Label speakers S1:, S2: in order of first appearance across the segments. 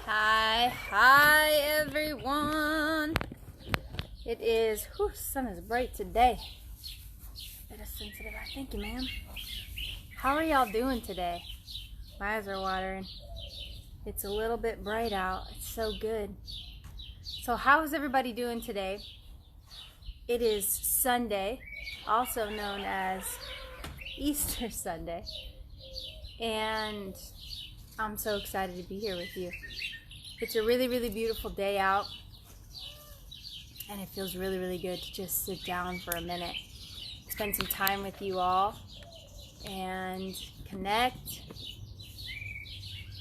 S1: Hi everyone. It is, sun is bright today. Bit of sensitive, thank you, ma'am. How are y'all doing today? My eyes are watering. It's a little bit bright out. It's so good. So how is everybody doing today? It is Sunday, also known as Easter Sunday. And I'm so excited to be here with you. It's a really, really beautiful day out, and it feels really, really good to just sit down for a minute, spend some time with you all, and connect.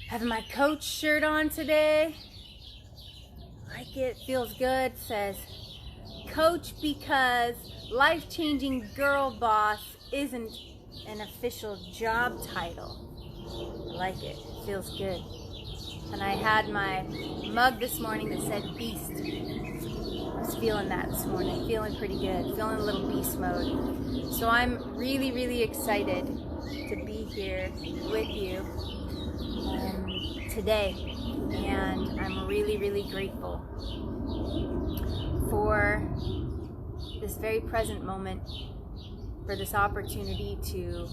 S1: Having my coach shirt on today. Like it, feels good. Says, Coach because life-changing girl boss isn't an official job title. I like it. It feels good. And I had my mug this morning that said Beast. I was feeling that this morning. Feeling pretty good. Feeling a little beast mode. So I'm really, really excited to be here with you today. And I'm really, really grateful for this very present moment, for this opportunity to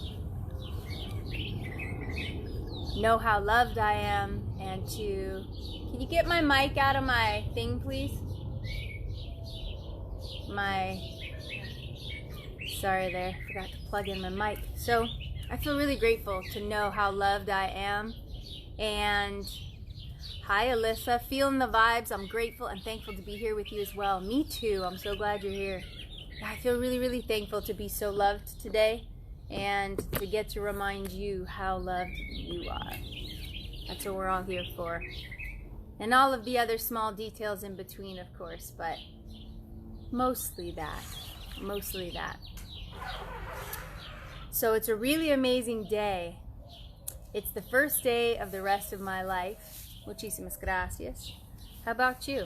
S1: know how loved I am, and to, can you get my mic out of my thing, please? Sorry there, forgot to plug in my mic. So I feel really grateful to know how loved I am. And hi Alyssa, feeling the vibes. I'm grateful and thankful to be here with you as well. Me too, I'm so glad you're here. I feel really, really thankful to be so loved today, and to get to remind you how loved you are. That's what we're all here for. And all of the other small details in between, of course, but mostly that. So it's a really amazing day. It's the first day of the rest of my life. Muchísimas gracias. How about you?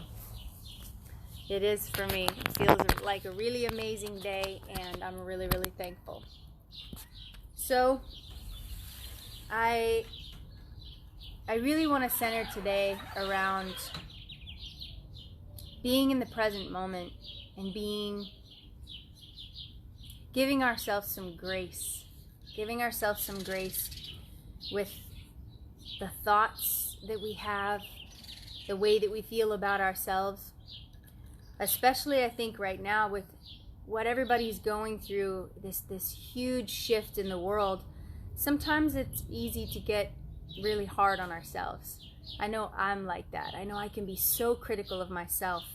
S1: It is for me. It feels like a really amazing day, and I'm really, really thankful. So I really want to center today around being in the present moment and giving ourselves some grace with the thoughts that we have, the way that we feel about ourselves. Especially I think right now with what everybody's going through, this huge shift in the world, sometimes it's easy to get really hard on ourselves. I know I'm like that. I know I can be so critical of myself.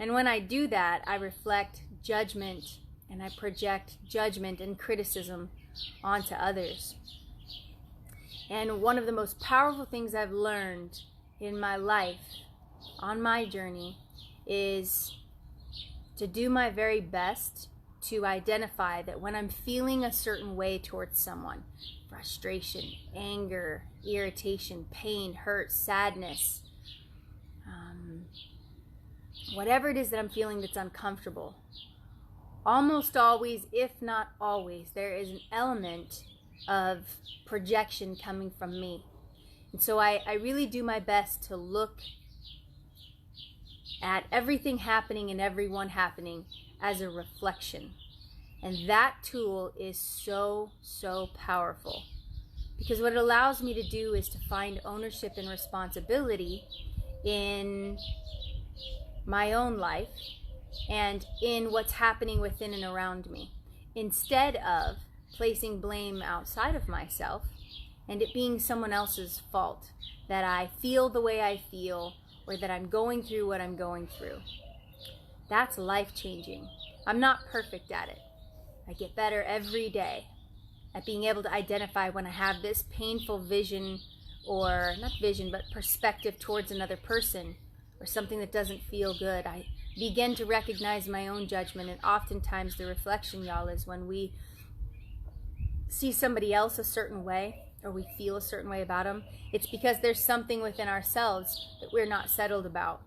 S1: And when I do that, I reflect judgment and I project judgment and criticism onto others. And one of the most powerful things I've learned in my life, on my journey, is to do my very best to identify that when I'm feeling a certain way towards someone, frustration, anger, irritation, pain, hurt, sadness, whatever it is that I'm feeling that's uncomfortable, almost always, if not always, there is an element of projection coming from me. And so I really do my best to look at everything happening and everyone happening as a reflection. And that tool is so, so powerful, because what it allows me to do is to find ownership and responsibility in my own life and in what's happening within and around me, instead of placing blame outside of myself and it being someone else's fault that I feel the way I feel, or that I'm going through what I'm going through. That's life-changing. I'm not perfect at it. I get better every day at being able to identify when I have this painful vision, or not vision, but perspective towards another person, or something that doesn't feel good. I begin to recognize my own judgment, and oftentimes the reflection, y'all, is when we see somebody else a certain way, or we feel a certain way about them, it's because there's something within ourselves that we're not settled about.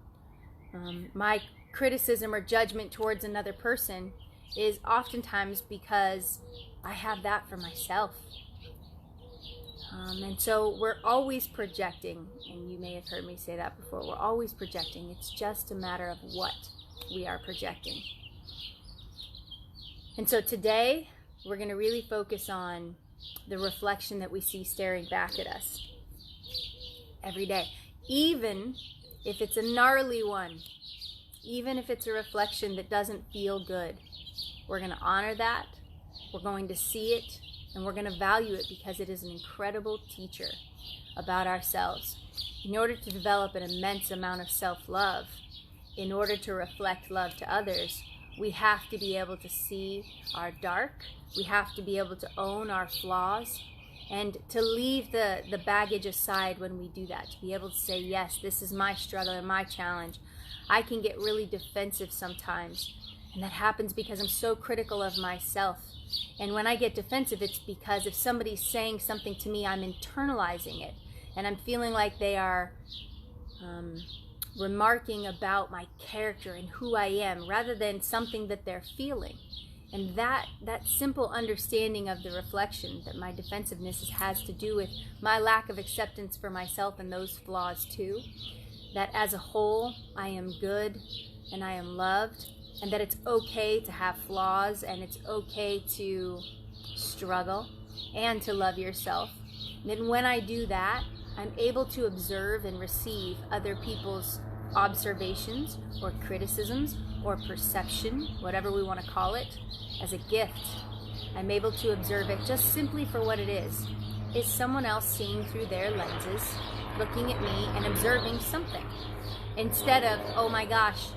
S1: My criticism or judgment towards another person is oftentimes because I have that for myself. And so we're always projecting, and you may have heard me say that before. We're always projecting. It's just a matter of what we are projecting. And so today, we're going to really focus on the reflection that we see staring back at us every day. Even if it's a gnarly one, even if it's a reflection that doesn't feel good, we're going to honor that. We're going to see it, and we're going to value it because it is an incredible teacher about ourselves. In order to develop an immense amount of self-love, in order to reflect love to others, we have to be able to see our dark. We have to be able to own our flaws and to leave the baggage aside when we do that. To be able to say, yes, this is my struggle and my challenge. I can get really defensive sometimes. And that happens because I'm so critical of myself. And when I get defensive, it's because if somebody's saying something to me, I'm internalizing it. And I'm feeling like they are remarking about my character and who I am rather than something that they're feeling. And that simple understanding of the reflection that my defensiveness has to do with my lack of acceptance for myself and those flaws too. That as a whole, I am good and I am loved, and that it's okay to have flaws and it's okay to struggle and to love yourself. And then when I do that, I'm able to observe and receive other people's observations or criticisms or perception, whatever we want to call it, as a gift. I'm able to observe it just simply for what it is. Is someone else seeing through their lenses, looking at me and observing something, instead of, oh my gosh,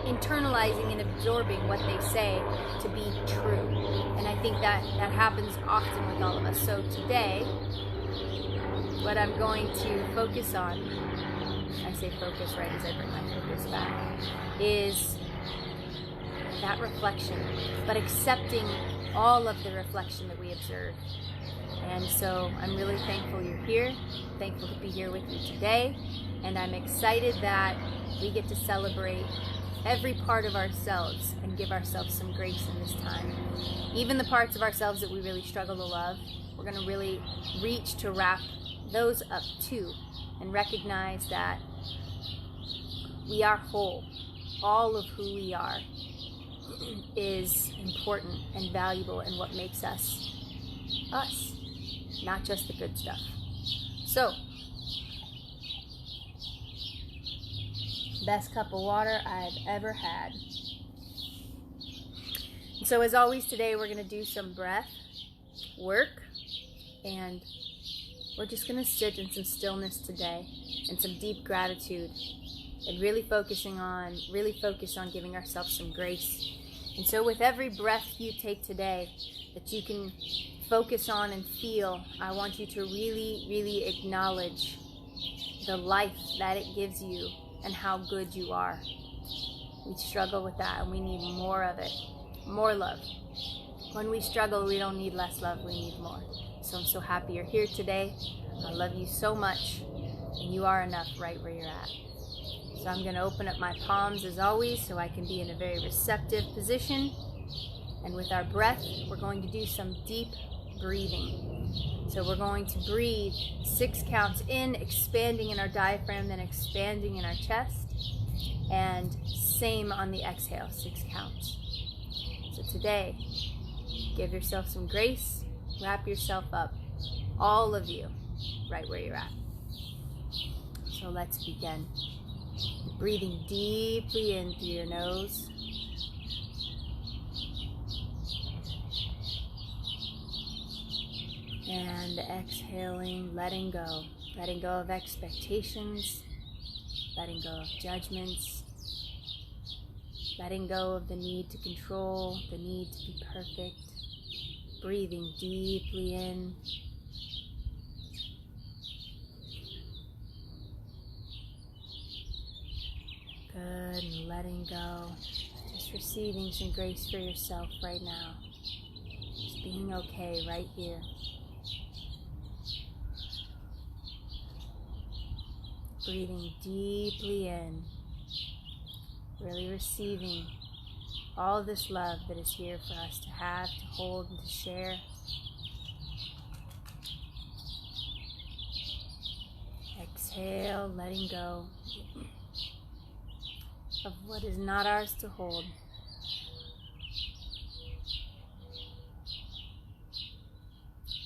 S1: internalizing and absorbing what they say to be true. And I think that happens often with all of us. So today, what I'm going to focus on, I say focus right as I bring my focus back, is that reflection, but accepting all of the reflection that we observe. And so I'm really thankful you're here, thankful to be here with you today, and I'm excited that we get to celebrate every part of ourselves and give ourselves some grace in this time. Even the parts of ourselves that we really struggle to love, we're going to really reach to wrap those up too and recognize that we are whole. All of who we are is important and valuable and what makes us us, not just the good stuff. So, best cup of water I've ever had. So as always, today we're going to do some breath work, and we're just going to sit in some stillness today and some deep gratitude, and really focus on giving ourselves some grace. And so with every breath you take today that you can focus on and feel, I want you to really, really acknowledge the life that it gives you and how good you are. We struggle with that and we need more of it, more love. When we struggle, we don't need less love, we need more. So I'm so happy you're here today. I love you so much, and you are enough right where you're at. So I'm going to open up my palms as always so I can be in a very receptive position. And with our breath, we're going to do some deep breathing. So we're going to breathe 6 counts in, expanding in our diaphragm, then expanding in our chest. And same on the exhale, 6 counts. So today, give yourself some grace, wrap yourself up, all of you, right where you're at. So let's begin. Breathing deeply in through your nose. And exhaling, letting go of expectations, letting go of judgments, letting go of the need to control, the need to be perfect. Breathing deeply in. Good, and letting go. Just receiving some grace for yourself right now. Just being okay right here. Breathing deeply in. Really receiving all of this love that is here for us to have, to hold, and to share. exhale, letting go of what is not ours to hold.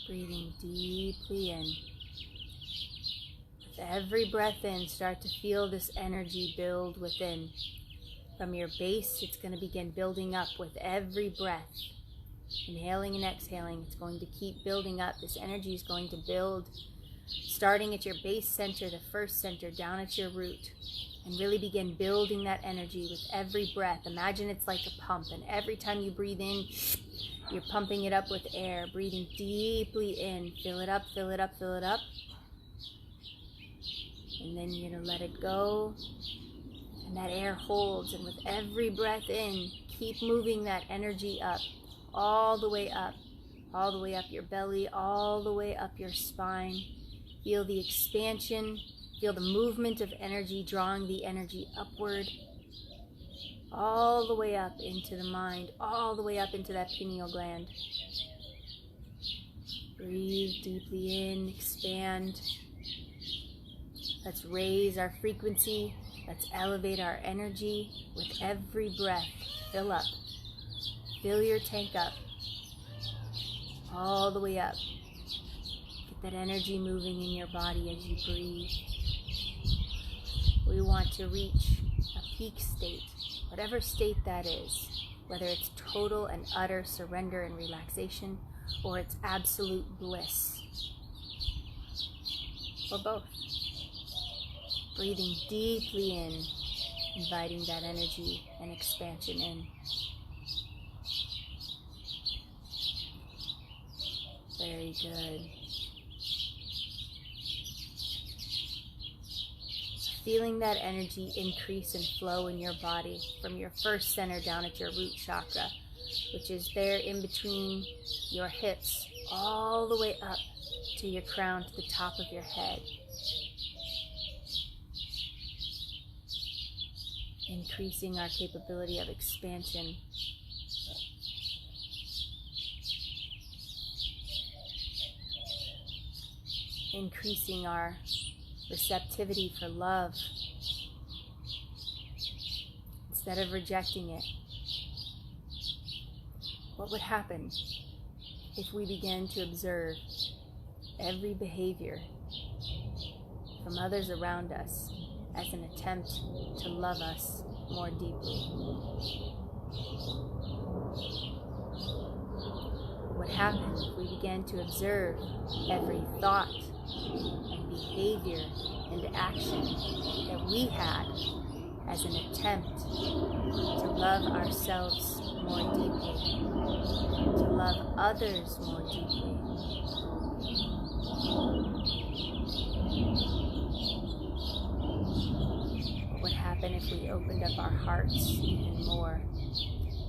S1: Breathing deeply in. With every breath in, start to feel this energy build within. From your base, it's going to begin building up with every breath. Inhaling and exhaling, it's going to keep building up. This energy is going to build, starting at your base center, the first center, down at your root. And really begin building that energy with every breath. Imagine it's like a pump, and every time you breathe in, you're pumping it up with air, breathing deeply in. Fill it up, fill it up, fill it up. And then you're going to let it go. And that air holds. And with every breath in, keep moving that energy up, all the way up your belly, all the way up your spine. Feel the expansion. Feel the movement of energy, drawing the energy upward. All the way up into the mind, all the way up into that pineal gland. Breathe deeply in, expand. Let's raise our frequency. Let's elevate our energy with every breath. Fill up. Fill your tank up. All the way up. Get that energy moving in your body as you breathe. We want to reach a peak state, whatever state that is, whether it's total and utter surrender and relaxation, or it's absolute bliss, or both. Breathing deeply in, inviting that energy and expansion in. Very good. Feeling that energy increase and flow in your body from your first center down at your root chakra, which is there in between your hips, all the way up to your crown, to the top of your head. Increasing our capability of expansion. Increasing our receptivity for love instead of rejecting it. What would happen if we began to observe every behavior from others around us as an attempt to love us more deeply? What would happen if we began to observe every thought and behavior and action that we had as an attempt to love ourselves more deeply, to love others more deeply? What would happen if we opened up our hearts even more,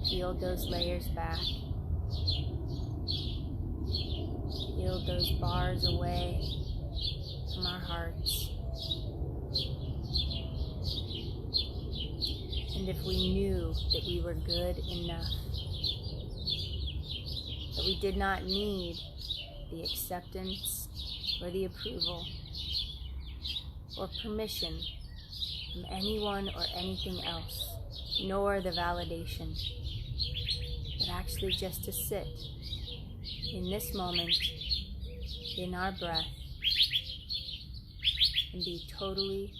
S1: peeled those layers back, peeled those bars away from our hearts? And if we knew that we were good enough, that we did not need the acceptance or the approval or permission from anyone or anything else, nor the validation, but actually just to sit in this moment, in our breath, and be totally,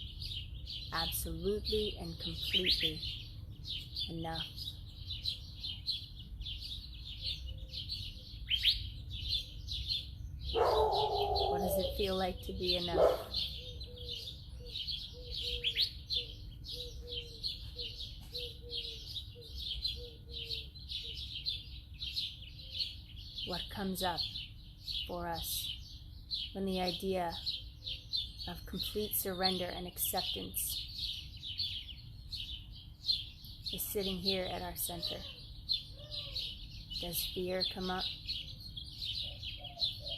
S1: absolutely, and completely enough. What does it feel like to be enough? What comes up for us when the idea of complete surrender and acceptance is sitting here at our center? Does fear come up?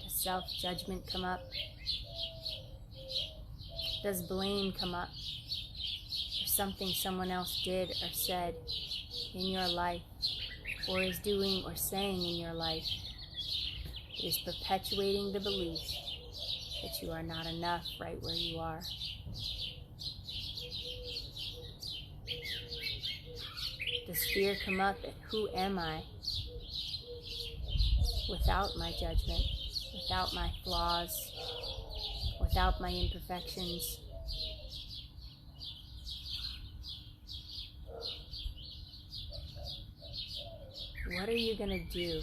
S1: Does self-judgment come up? Does blame come up for something someone else did or said in your life, or is doing or saying in your life? It is perpetuating the belief that you are not enough right where you are. Does fear come up at who am I without my judgment, without my flaws, without my imperfections? What are you going to do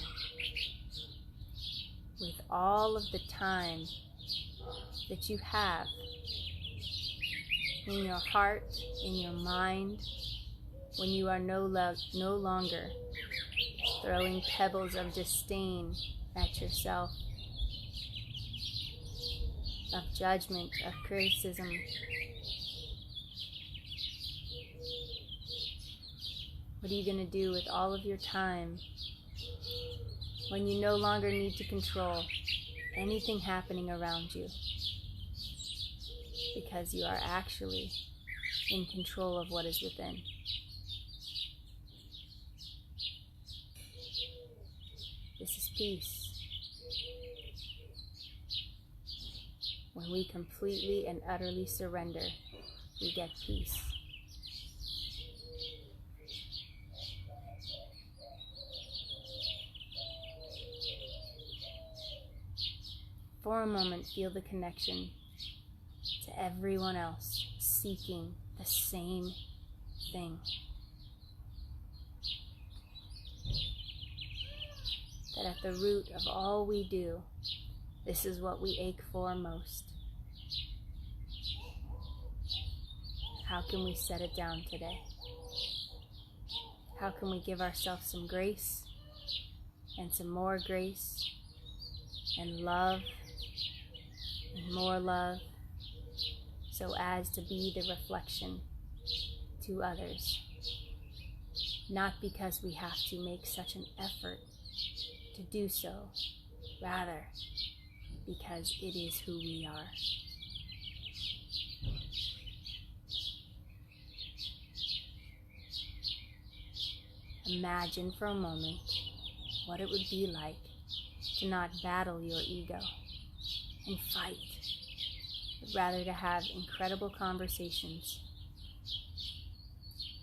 S1: with all of the time that you have in your heart, in your mind, when you are no longer throwing pebbles of disdain at yourself, of judgment, of criticism? What are you going to do with all of your time when you no longer need to control anything happening around you, because you are actually in control of what is within? This is peace. When we completely and utterly surrender, we get peace. For a moment, feel the connection to everyone else seeking the same thing. That at the root of all we do, this is what we ache for most. How can we set it down today? How can we give ourselves some grace and some more grace and love and more love, so as to be the reflection to others? Not because we have to make such an effort to do so, rather because it is who we are. Imagine for a moment what it would be like to not battle your ego and fight, but rather to have incredible conversations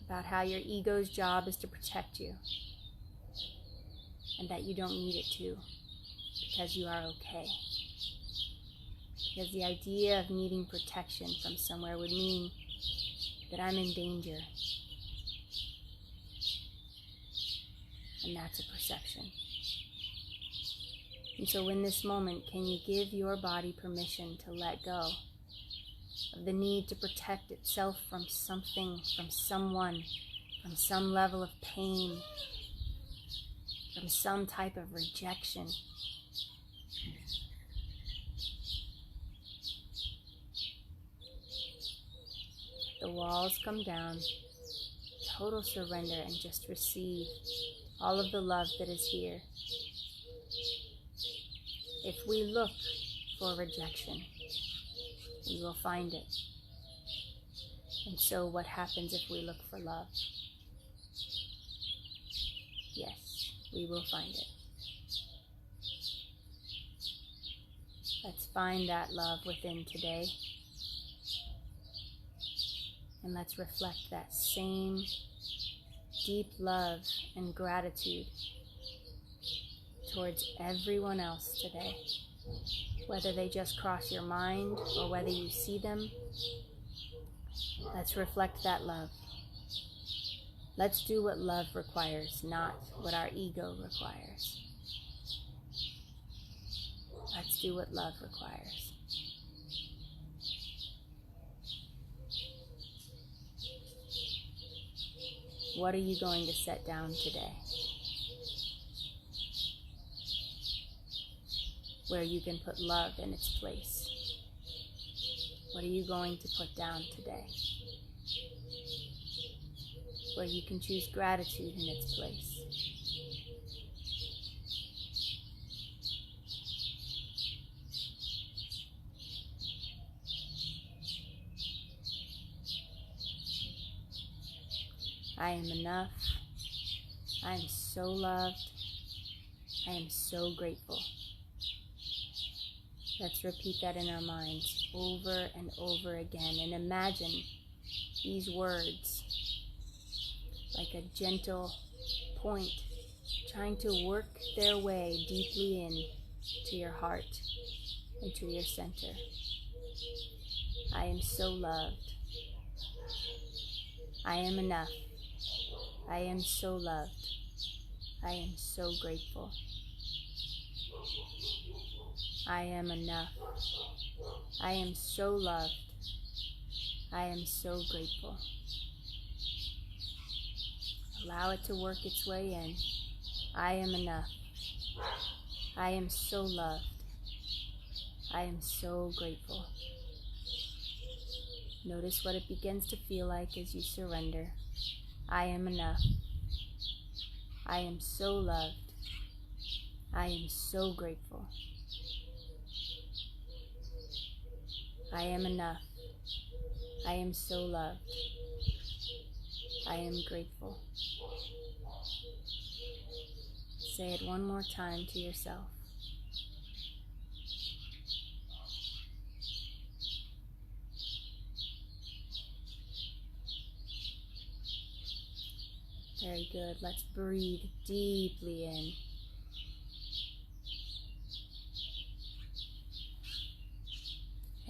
S1: about how your ego's job is to protect you, and that you don't need it to, because you are okay. Because the idea of needing protection from somewhere would mean that I'm in danger. And that's a perception. And so in this moment, can you give your body permission to let go of the need to protect itself from something, from someone, from some level of pain, from some type of rejection? The walls come down, total surrender, and just receive all of the love that is here. If we look for rejection, we will find it. And so what happens if we look for love? Yes, we will find it. Let's find that love within today. And let's reflect that same deep love and gratitude towards everyone else today. Whether they just cross your mind or whether you see them, let's reflect that love. Let's do what love requires, not what our ego requires. Let's do what love requires. What are you going to set down today? Where you can put love in its place. What are you going to put down today? Where you can choose gratitude in its place. I am enough. I am so loved. I am so grateful. Let's repeat that in our minds over and over again, and imagine these words like a gentle point trying to work their way deeply in to your heart and to your center. I am so loved. I am enough. I am so loved. I am so grateful. I am enough. I am so loved. I am so grateful. Allow it to work its way in. I am enough. I am so loved. I am so grateful. Notice what it begins to feel like as you surrender. I am enough. I am so loved. I am so grateful. I am enough. I am so loved. I am grateful. Say it one more time to yourself. Very good. Let's breathe deeply in.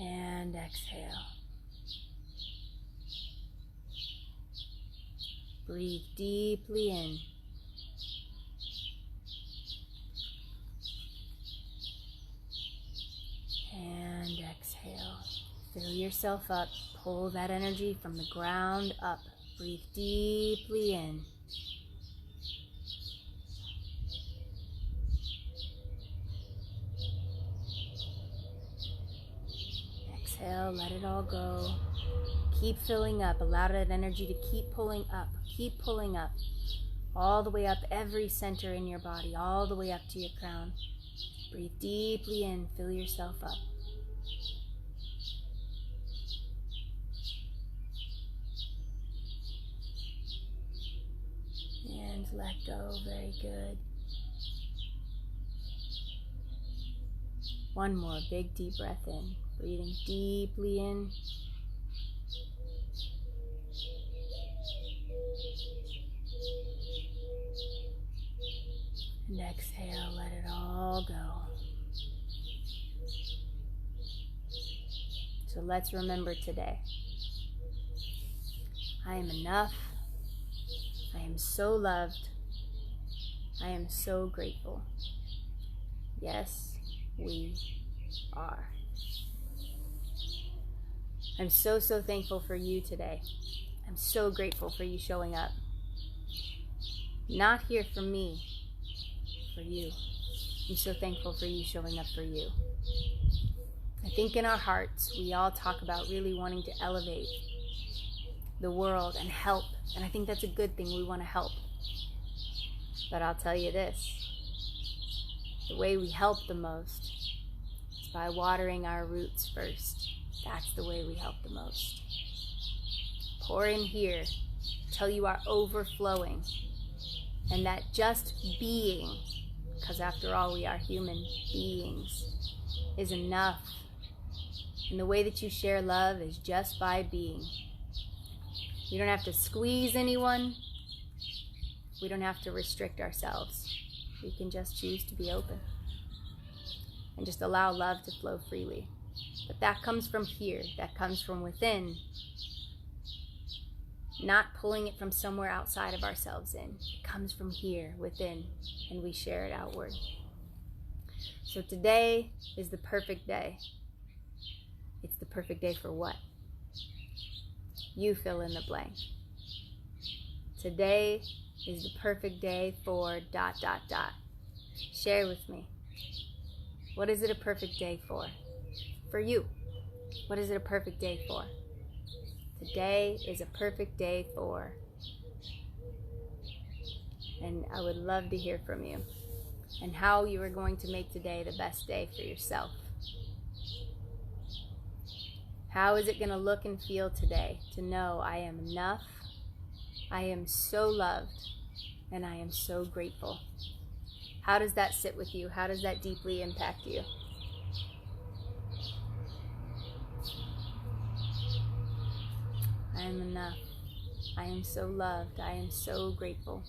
S1: And exhale. Breathe deeply in. And exhale. Fill yourself up. Pull that energy from the ground up. Breathe deeply in. Exhale, let it all go. Keep filling up. Allow that energy to keep pulling up. Keep pulling up. All the way up every center in your body. All the way up to your crown. Breathe deeply in. Fill yourself up. And let go. Very good. One more big deep breath in. Breathing deeply in. And exhale, let it all go. So let's remember today. I am enough. I am so loved. I am so grateful. Yes, we are. I'm so thankful for you today. I'm so grateful for you showing up. Not here for me, for you. I'm so thankful for you showing up for you. I think in our hearts, we all talk about really wanting to elevate the world and help. And I think that's a good thing. We want to help. But I'll tell you this. The way we help the most is by watering our roots first. That's the way we help the most. Pour in here till you are overflowing. And that just being, because after all we are human beings, is enough. And the way that you share love is just by being. You don't have to squeeze anyone. We don't have to restrict ourselves. We can just choose to be open and just allow love to flow freely. But that comes from here. That comes from within. Not pulling it from somewhere outside of ourselves in. It comes from here, within, and we share it outward. So today is the perfect day. It's the perfect day for what? You fill in the blank. Today is the perfect day for ... Share with me. What is it a perfect day for? For you. What is it a perfect day for? Today is a perfect day for. And I would love to hear from you and how you are going to make today the best day for yourself. How is it going to look and feel today to know I am enough, I am so loved, and I am so grateful? How does that sit with you? How does that deeply impact you? am enough. I am so loved. I am so grateful.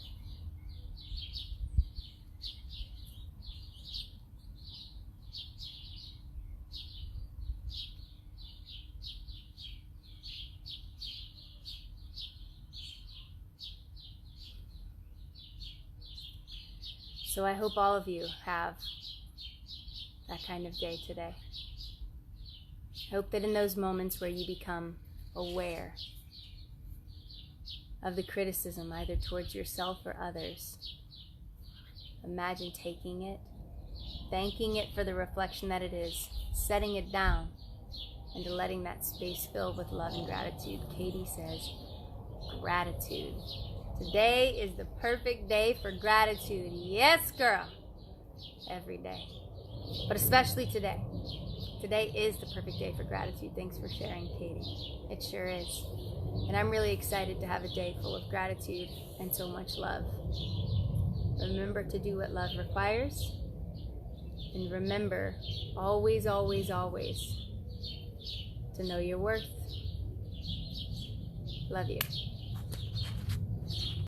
S1: So I hope all of you have that kind of day today. I hope that in those moments where you become aware of the criticism, either towards yourself or others, imagine taking it, thanking it for the reflection that it is, setting it down, and letting that space fill with love and gratitude. Katie says, gratitude. Today is the perfect day for gratitude. Yes, girl. Every day. But especially today. Today is the perfect day for gratitude. Thanks for sharing, Katie. It sure is. And I'm really excited to have a day full of gratitude and so much love. Remember to do what love requires. And remember, always, always, always, to know your worth. Love you.